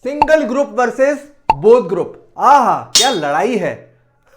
Single group versus both group, आहा क्या लड़ाई है।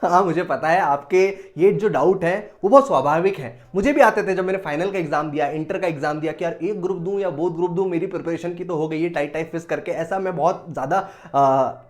हाँ मुझे पता है आपके ये जो डाउट है वो बहुत स्वाभाविक है, मुझे भी आते थे जब मैंने फाइनल का एग्जाम दिया, इंटर का एग्जाम दिया कि यार एक ग्रुप दूं या बोथ ग्रुप दूं, मेरी प्रिपरेशन की तो हो गई है टाइट टाइट फिक्स करके, ऐसा मैं बहुत ज्यादा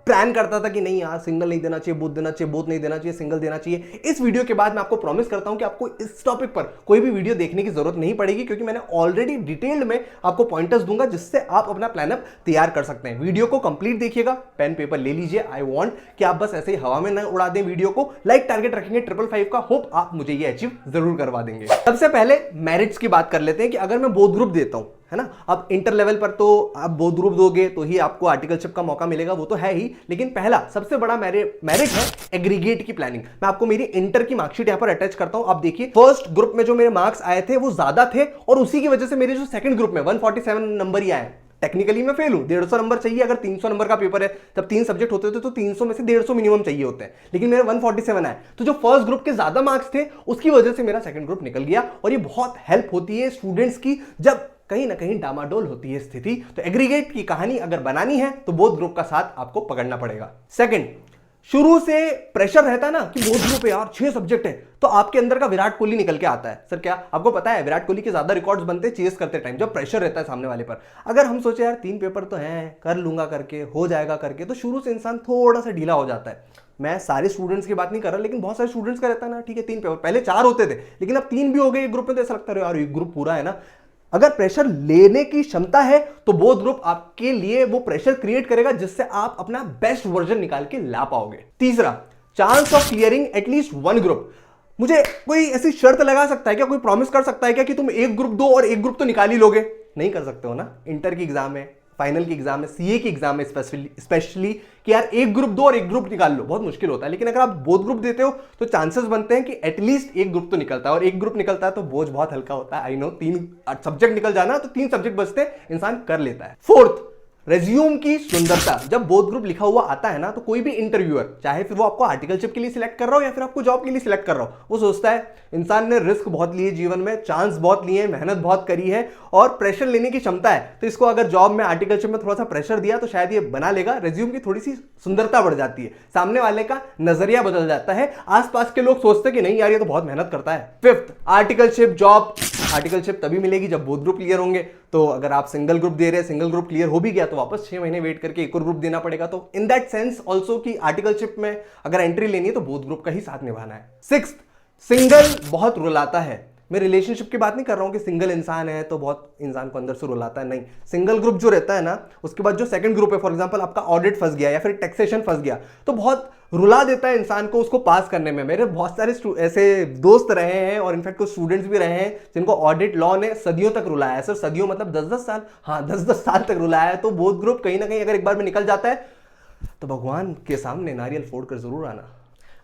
प्लान करता था कि नहीं यार सिंगल नहीं देना चाहिए, बोथ देना चाहिए, बोथ नहीं देना चाहिए, सिंगल देना चाहिए। इस वीडियो के बाद मैं आपको प्रॉमिस करता हूं कि आपको इस टॉपिक पर कोई भी वीडियो देखने की जरूरत नहीं पड़ेगी, क्योंकि मैंने ऑलरेडी डिटेल्ड में आपको पॉइंटर्स दूंगा जिससे आप अपना प्लानअप तैयार कर सकते हैं। वीडियो को कंप्लीट देखिएगा, पेन पेपर ले लीजिए। आई वांट कि आप बस ऐसे ही हवा में न उड़ा दें वीडियो को, लाइक टारगेट रखेंगे 555 का, होप आप मुझे ये अचीव जरूर करवा देंगे। सबसे पहले मेरिट्स की बात कर लेते हैं कि अगर मैं बोथ ग्रुप देता हूं, है ना, अब इंटर लेवल पर तो आप बोथ ग्रुप दोगे तो ही आपको आर्टिकलशिप का मौका मिलेगा, वो तो है ही, लेकिन पहला सबसे बड़ा मेरिट है एग्रीगेट की प्लानिंग। मैं आपको मेरी इंटर की मार्कशीट यहां पर अटैच करता हूं, आप देखिए फर्स्ट ग्रुप में जो मेरे मार्क्स आए थे वो ज्यादा थे, और उसी की वजह से मेरे जो सेकंड ग्रुप में 147 नंबर ही आए। टेक्निकली मैं फेल हूं, 150 नंबर चाहिए, अगर 300 नंबर का पेपर है तब 3 सब्जेक्ट होते थे तो 300 में से 150 मिनिमम चाहिए होते हैं, लेकिन मेरे 147 आए, तो जो फर्स्ट ग्रुप के ज्यादा मार्क्स थे उसकी वजह से मेरा सेकंड ग्रुप निकल गया। और ये बहुत हेल्प होती है स्टूडेंट्स की जब कहीं ना कहीं डामाडोल होती है स्थिति, तो एग्रीगेट की कहानी अगर बनानी है तो बोथ ग्रुप का साथ आपको पकड़ना पड़ेगा। सेकंड, शुरू से प्रेशर रहता है ना कि बोथ ग्रुप है यार 6 सब्जेक्ट है, तो आपके अंदर का विराट कोहली निकल के आता है। सर क्या आपको पता है विराट कोहली के ज्यादा रिकॉर्ड्स बनते हैं चेस करते टाइम, जब प्रेशर रहता है सामने वाले पर। अगर हम सोचे यार 3 पेपर तो हैं, कर लूंगा करके, हो जाएगा करके, तो शुरू से इंसान थोड़ा सा ढीला हो जाता है। मैं सारे स्टूडेंट्स की बात नहीं कर रहा, लेकिन बहुत सारे स्टूडेंट्स का रहता है ना, ठीक है 3 पेपर, पहले 4 होते थे लेकिन अब 3 भी हो गए एक ग्रुप में, तो ऐसा लगता है यार एक ग्रुप पूरा है ना। अगर प्रेशर लेने की क्षमता है तो बोथ ग्रुप आपके लिए वो प्रेशर क्रिएट करेगा जिससे आप अपना बेस्ट वर्जन निकाल के ला पाओगे। तीसरा, chance of clearing at least 1 group. मुझे कोई ऐसी शर्त लगा सकता है क्या, कोई प्रॉमिस कर सकता है क्या कि तुम एक ग्रुप दो और एक ग्रुप तो निकाल ही लोगे? नहीं कर सकते हो ना। इंटर की एग्जाम है, फाइनल की एग्जाम है, सीए की एग्जाम है स्पेशली कि यार एक ग्रुप दो और एक ग्रुप निकाल लो, बहुत मुश्किल होता है। लेकिन अगर आप बोथ ग्रुप देते हो तो चांसेस बनते हैं कि एटलीस्ट एक ग्रुप तो निकलता है, और एक ग्रुप निकलता है तो बोझ बहुत हल्का होता है। आई नो 3 सब्जेक्ट निकल जाना तो 3 सब्जेक्ट बचते हैं, इंसान कर लेता है। फोर्थ, रेज्यूम की सुंदरता। जब बोथ ग्रुप लिखा हुआ आता है ना तो कोई भी इंटरव्यूअर, चाहे फिर वो आपको आर्टिकलशिप के लिए सिलेक्ट कर रहा हो या फिर आपको जॉब के लिए सिलेक्ट कर रहा हो, वो सोचता है इंसान ने रिस्क बहुत लिए जीवन में, चांस बहुत लिए, मेहनत बहुत करी है और प्रेशर लेने की क्षमता है, तो इसको अगर जॉब में आर्टिकलशिप में थोड़ा सा प्रेशर दिया तो शायद ये बना लेगा। रेज्यूम की थोड़ी सी सुंदरता बढ़ जाती है, सामने वाले का नजरिया बदल जाता है, आसपास के लोग सोचते कि नहीं यार ये तो बहुत मेहनत करता है। Fifth, articleship job. आर्टिकलशिप तभी मिलेगी जब बोथ ग्रुप क्लियर होंगे, तो अगर आप सिंगल ग्रुप दे रहे हैं, सिंगल ग्रुप क्लियर हो भी गया तो वापस 6 महीने वेट करके एक और ग्रुप देना पड़ेगा। तो इन दैट सेंस ऑल्सो कि आर्टिकलशिप में अगर एंट्री लेनी है तो बोथ ग्रुप का ही साथ निभाना है। सिक्स्थ, सिंगल बहुत रुलाता है। मैं रिलेशनशिप की बात नहीं कर रहा हूं कि सिंगल इंसान है तो बहुत इंसान को अंदर से रुलाता है, नहीं। सिंगल ग्रुप जो रहता है ना, उसके बाद जो सेकंड ग्रुप है, फॉर एग्जांपल आपका ऑडिट फंस गया या फिर टैक्सेशन फंस गया, तो बहुत रुला देता है इंसान को उसको पास करने में। मेरे बहुत सारे ऐसे दोस्त रहे हैं और इनफैक्ट कुछ स्टूडेंट्स भी रहे हैं जिनको ऑडिट लॉ ने सदियों तक रुलाया है। सर सदियों मतलब 10-10 साल, हाँ 10-10 साल तक रुलाया है। तो बोथ ग्रुप कहीं ना कहीं अगर एक बार में निकल जाता है तो भगवान के सामने नारियल फोड़ कर जरूर आना।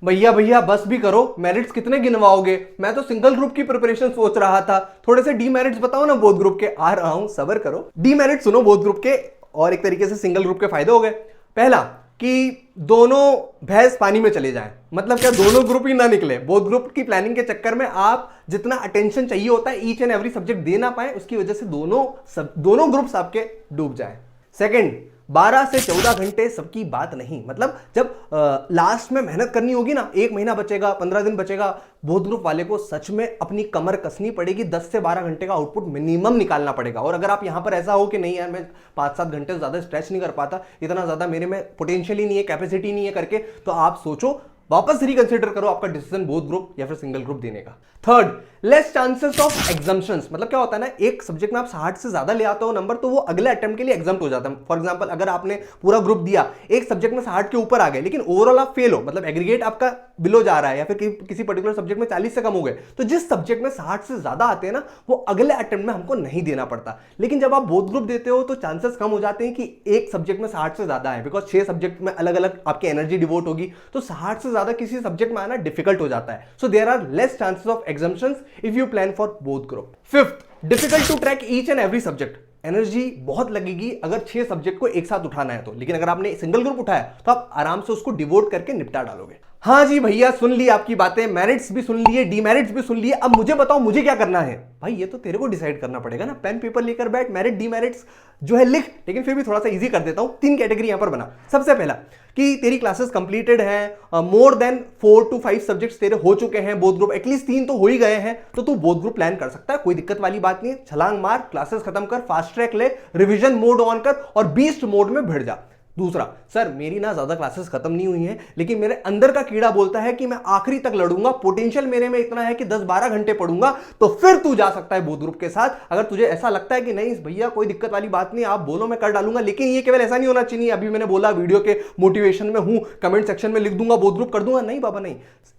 भैया बस भी करो, मेरिट्स कितने गिनवाओगे? मैं तो सिंगल ग्रुप की प्रिपरेशन सोच रहा था, थोड़े से डीमेरिट्स बताओ ना बोथ ग्रुप के। आ रहा हूं, सब्र करो। डीमेरिट सुनो बोथ ग्रुप के, और एक तरीके से सिंगल ग्रुप के फायदे हो गए। पहला कि दोनों भैंस पानी में चले जाएं, मतलब क्या दोनों ग्रुप ही ना निकले। बोथ ग्रुप की प्लानिंग के चक्कर में आप जितना अटेंशन चाहिए होता है each and every subject they ना पाए, उसकी वजह से दोनों ग्रुप्स आपके डूब जाएं। सेकंड, 12 से 14 घंटे सबकी बात नहीं। मतलब जब लास्ट में मेहनत करनी होगी ना, 1 महीना बचेगा, 15 दिन बचेगा, बोथ ग्रुप वाले को सच में अपनी कमर कसनी पड़ेगी, 10 से 12 घंटे का आउटपुट मिनिमम निकालना पड़ेगा। और अगर आप यहां पर ऐसा हो कि नहीं यार मैं 5-7 घंटे से ज्यादा स्ट्रेच नहीं कर पाता, इतना ज्यादा मेरे में पोटेंशियल ही नहीं है, कैपेसिटी नहीं है करके, तो आप सोचो, वापस रिकंसिडर करो आपका डिसीजन बोथ ग्रुप या फिर सिंगल ग्रुप देने का। Third, less chances of exemptions. मतलब क्या होता है ना, एक सब्जेक्ट में आप 60 से ज्यादा ले आते हो नंबर, तो वो अगले अटेम्प्ट के लिए एग्जाम्प्ट हो जाता है। फॉर एग्जांपल अगर आपने पूरा ग्रुप दिया, एक सब्जेक्ट में 60 के ऊपर आ गए, लेकिन ओवरऑल आप फेल हो, मतलब एग्रीगेट आपका बिलो जा रहा है या फिर किसी पर्टिकुलर सब्जेक्ट में 40 से कम हो गए, तो जिस सब्जेक्ट में 60 से ज्यादा आते हैं ना, वो अगले अटेम्प्ट में हमको नहीं देना पड़ता। लेकिन जब आप बोथ ग्रुप देते हो तो चांसेस कम हो जाते हैं कि एक सब्जेक्ट में 60 से ज्यादा है, बिकॉज 6 सब्जेक्ट में अलग अलग आपकी एनर्जी डिवोट होगी, तो 60 से ज्यादा किसी सब्जेक्ट में आना डिफिकल्ट हो जाता है। So there are less chances of exemptions if you plan for both group. Fifth, difficult to track each and every subject. Energy बहुत लगेगी अगर 6 सब्जेक्ट को एक साथ उठाना है तो, लेकिन अगर आपने सिंगल ग्रुप उठाया तो आप आराम से उसको डिवोट करके निपटा डालोगे। हाँ जी भैया, सुन ली आपकी बातें, मेरिट्स भी सुन लिए, डीमेरिट्स भी सुन लिए। अब मुझे बताओ मुझे क्या करना है। भाई ये तो तेरे को डिसाइड करना पड़ेगा ना, पेन पेपर लेकर बैठ, मेरिट डीमेरिट्स जो है लिख। लेकिन फिर भी थोड़ा सा इजी कर देता हूं, 3 कैटेगरी यहां पर बना। सबसे पहला कि तेरी क्लासेस कंप्लीटेड है, मोर देन 4 to 5 सब्जेक्ट्स तेरे हो चुके हैं, बोथ ग्रुप एटलीस्ट 3 तो हो ही गए हैं, तो तू बोथ ग्रुप प्लान कर सकता है, कोई दिक्कत वाली बात नहीं है। छलांग मार, क्लासेस खत्म कर, फास्ट ट्रैक ले, रिवीजन मोड ऑन कर और बीस्ट मोड में भिड़ जा। दूसरा, सर मेरी ना ज्यादा क्लासेस खत्म नहीं हुई हैं, लेकिन मेरे अंदर का कीड़ा बोलता है कि मैं आखिरी तक लड़ूंगा, पोटेंशियल मेरे में इतना है कि 10-12 घंटे पढ़ूंगा, तो फिर तू जा सकता है बोथ ग्रुप के साथ। अगर तुझे ऐसा लगता है कि नहीं भैया कोई दिक्कत वाली बात नहीं, आप बोलो मैं कर डालूंगा, लेकिन ये केवल ऐसा नहीं होना चाहिए अभी मैंने बोला वीडियो के मोटिवेशन में हूं, कमेंट सेक्शन में लिख दूंगा बोथ ग्रुप कर दूंगा, नहीं बाबा नहीं।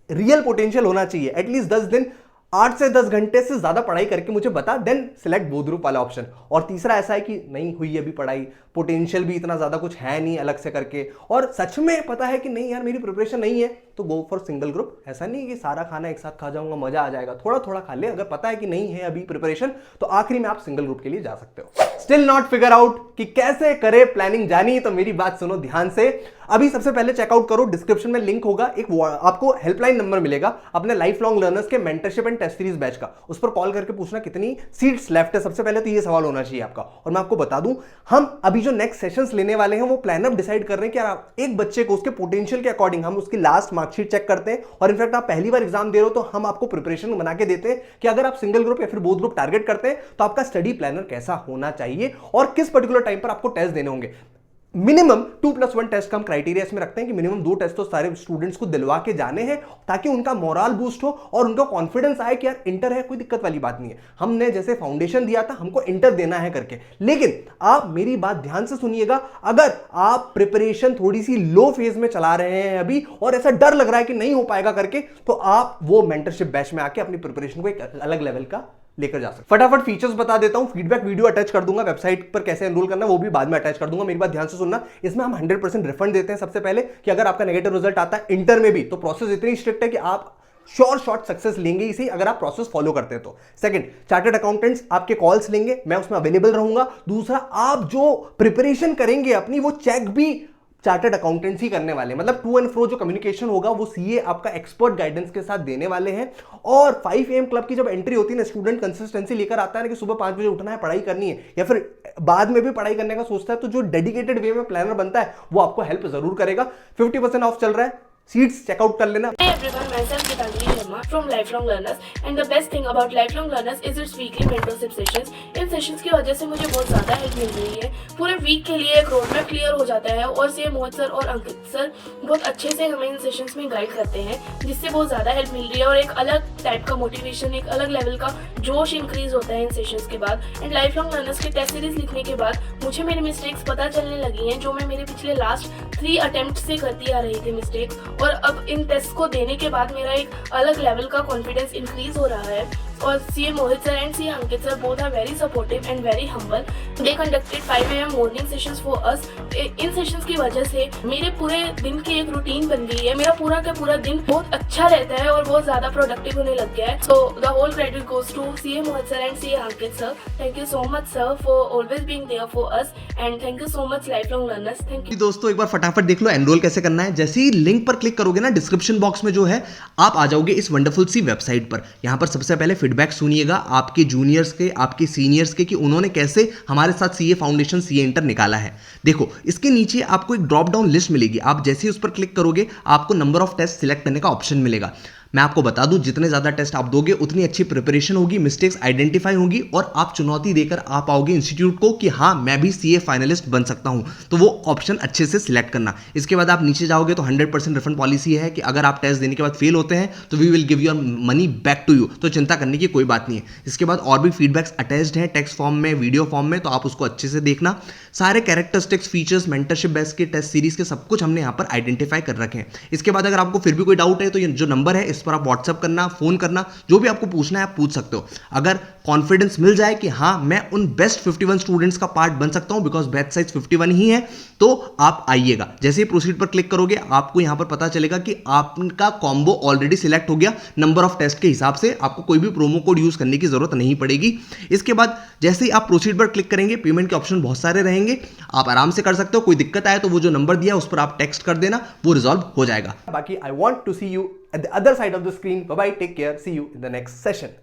रियल पोटेंशियल होना चाहिए, एटलीस्ट 10 दिन 8 से 10 घंटे से ज्यादा पढ़ाई करके मुझे बता, देन सिलेक्ट बोथ ग्रुप वाला ऑप्शन। और तीसरा ऐसा है कि नहीं हुई अभी पढ़ाई, पोटेंशियल भी इतना ज्यादा कुछ है नहीं अलग से करके, और सच में पता है कि नहीं यार मेरी प्रिपरेशन नहीं है, तो गो फॉर सिंगल ग्रुप। ऐसा नहीं कि सारा खाना एक साथ खा जाऊंगा मजा आ जाएगा, थोड़ा थोड़ा खा ले। अगर पता है कि नहीं है अभी प्रिपरेशन, तो आखिरी में आप सिंगल ग्रुप के लिए जा सकते हो। स्टिल नॉट फिगर आउट कि कैसे करे प्लानिंग जानी, तो मेरी बात सुनो ध्यान से। अभी सबसे पहले चेकआउट करो, डिस्क्रिप्शन में लिंक होगा, एक आपको हेल्पलाइन नंबर मिलेगा अपने लाइफ लॉन्ग लर्नर्स के mentorship and test series batch का। उस पर कॉल करके पूछना कितनी सीट्स लेफ्ट है, सबसे पहले तो ये सवाल होना चाहिए आपका। और मैं आपको बता दूं, हम अभी जो नेक्स्ट सेशंस लेने वाले हैं वो प्लान अप डिसाइड कर रहे हैं कि यार एक बच्चे को उसके पोटेंशियल के अकॉर्डिंग हम उसकी लास्ट मार्कशीट चेक करते हैं। और इनफैक्ट आप पहली बार एग्जाम दे रहे हो तो हम आपको प्रिपरेशन बना के देते हैं कि अगर आप सिंगल ग्रुप या फिर बोथ ग्रुप टारगेट करते हैं तो आपका स्टडी प्लानर कैसा होना चाहिए और किस पर्टिकुलर टाइम पर आपको टेस्ट देने होंगे। मिनिमम 2+1 टेस्ट का हम क्राइटेरिया इसमें रखते हैं कि मिनिमम 2 टेस्ट तो सारे स्टूडेंट्स को दिलवा के जाने हैं, ताकि उनका मोरल बूस्ट हो और उनका कॉन्फिडेंस आए कि यार इंटर है, कोई दिक्कत वाली बात नहीं है। हमने जैसे फाउंडेशन दिया था, हमको इंटर देना है करके। लेकिन आप मेरी बात ध्यान से सुनिएगा, अगर आप प्रिपरेशन थोड़ी सी लो फेज में चला रहे हैं अभी और ऐसा डर लग रहा है कि नहीं हो पाएगा करके, तो आप वो मेंटरशिप बैच में आके अपनी प्रिपरेशन को एक अलग लेवल का लेकर जा सकते। फटाफट फीचर्स बता देता हूं, फीडबैक वीडियो अटैच कर दूंगा, वेबसाइट पर कैसे एनरोल करना वो भी बाद में अटैच कर दूंगा। मेरी बात ध्यान से सुनना, इसमें हम 100% रिफंड देते हैं सबसे पहले, कि अगर आपका नेगेटिव रिजल्ट आता है इंटर में भी, तो प्रोसेस इतनी स्ट्रिक्ट है कि आप शॉर्ट सक्सेस लेंगे इसी, अगर आप प्रोसेस फॉलो करते हैं तो। सेकंड, चार्टर्ड अकाउंटेंट्स आपके कॉल्स लेंगे, मैं उसमें अवेलेबल रहूंगा। दूसरा, आप जो प्रिपरेशन करेंगे अपनी, वो चेक भी चार्टर्ड अकाउंटेंट्स ही करने वाले हैं। मतलब टू एंड फ्रो जो कम्युनिकेशन होगा वो सीए आपका एक्सपर्ट गाइडेंस के साथ देने वाले हैं। और 5 AM क्लब की जब एंट्री होती है ना, स्टूडेंट कंसिस्टेंसी लेकर आता है ना कि सुबह 5 बजे उठना है, पढ़ाई करनी है, या फिर बाद में भी पढ़ाई करने का सोचता है, तो जो डेडिकेटेड वे में प्लानर बनता है वो आपको हेल्प जरूर करेगा। 50% ऑफ चल रहा है, सीट्स चेकआउट कर लेना। Hi everyone, myself Gitanjali Sharma from Lifelong Learners, and the best thing about Lifelong Learners is its weekly mentorship sessions. In sessions की वजह से मुझे बहुत ज़्यादा हेल्प मिल रही है। पूरे वीक के लिए एक रोड मैप क्लियर हो जाता है और सीए मोहित सर और अंकित सर बहुत अच्छे से हमें इन सेशंस में गाइड करते हैं, जिससे बहुत ज़्यादा हेल्प मिल रही है और एक अलग टाइप का मोटिवेशन, एक अलग लेवल का जोश इंक्रीज होता है इन सेशंस के बाद। एंड लाइफलॉन्ग लर्नर्स के टेस्ट सीरीज लिखने के बाद मुझे मेरी मिस्टेक्स पता चलने लगी हैं, जो मैं मेरे पिछले लास्ट 3 अटेम्प्ट से करती आ रही थी मिस्टेक्स, और अब इन टेस्ट को देने के बाद मेरा एक अलग लेवल का कॉन्फिडेंस इंक्रीज हो रहा है। और CA Mohit sir and CA Ankit sir both are very supportive and very humble. They conducted 5 AM morning sessions for us. इन सेशंस की वजह से मेरे पूरे दिन की एक रूटीन बन गई है, मेरा पूरा का पूरा दिन बहुत अच्छा रहता है और बहुत ज्यादा प्रोडक्टिव होने लग गया है। So the whole credit goes to CA Mohit sir and CA Ankit sir. Thank you so much sir for always being there for us, and thank you so much lifelong learners. Thank you दोस्तों, एक बार फटाफट देख लो enrol कैसे करना है। जैसे ही link पर click करोगे ना, डिस्क्रिप्शन बॉक्स में जो है, आप आ जाओगे इस वंडरफुल सी वेबसाइट पर। यहां पर सबसे पहले फीडबैक सुनिएगा आपके जूनियर्स के, आपके सीनियर्स के, कि उन्होंने कैसे हमारे साथ सीए फाउंडेशन, सीए इंटर निकाला है। देखो, इसके नीचे आपको एक ड्रॉप डाउन लिस्ट मिलेगी, आप जैसे ही उस पर क्लिक करोगे आपको नंबर ऑफ टेस्ट सिलेक्ट करने का ऑप्शन मिलेगा। मैं आपको बता दूं, जितने ज़्यादा टेस्ट आप दोगे उतनी अच्छी प्रिपरेशन होगी, मिस्टेक्स आइडेंटिफाई होंगी और आप चुनौती देकर आ पाओगे इंस्टीट्यूट को कि हाँ मैं भी सीए फाइनलिस्ट बन सकता हूं। तो वो ऑप्शन अच्छे से सिलेक्ट करना। इसके बाद आप नीचे जाओगे तो 100% रिफंड पॉलिसी है कि अगर आप टेस्ट देने के बाद फेल होते हैं तो we will give your money back to you, तो चिंता करने की कोई बात नहीं है। इसके बाद और भी फीडबैक्स अटैच्ड हैं टेक्स्ट फॉर्म में, वीडियो फॉर्म में, तो आप उसको अच्छे से देखना। सारे कैरेक्टरिस्टिक्स, फीचर्स, मेंटरशिप बैच के, टेस्ट सीरीज के सब कुछ हमने यहाँ पर आइडेंटिफाई कर रखे हैं। इसके बाद अगर आपको फिर भी कोई डाउट है तो ये जो नंबर है इस पर आप व्हाट्सअप करना, फोन करना, जो भी आपको पूछना है आप पूछ सकते हो। अगर कॉन्फिडेंस मिल जाए कि हाँ मैं उन बेस्ट 51 स्टूडेंट्स का पार्ट बन सकता हूं बिकॉज बैच साइज 51 ही है, तो आप आइएगा। जैसे ही प्रोसीड पर क्लिक करोगे आपको यहां पर पता चलेगा कि आपका कॉम्बो ऑलरेडी सिलेक्ट हो गया। नंबर ऑफ टेस्ट के हिसाब से आपको कोई भी प्रोमो कोड यूज करने की जरूरत नहीं पड़ेगी। इसके बाद जैसे ही आप प्रोसीड पर क्लिक करेंगे पेमेंट के ऑप्शन बहुत सारे रहेंगे, आप आराम से कर सकते हो। कोई दिक्कत आए तो वो जो नंबर दिया उस पर आप टेक्स्ट कर देना, वो रिजॉल्व हो जाएगा। बाकी I want to see you at the other side of the screen. Bye bye, take care, see you in the next session.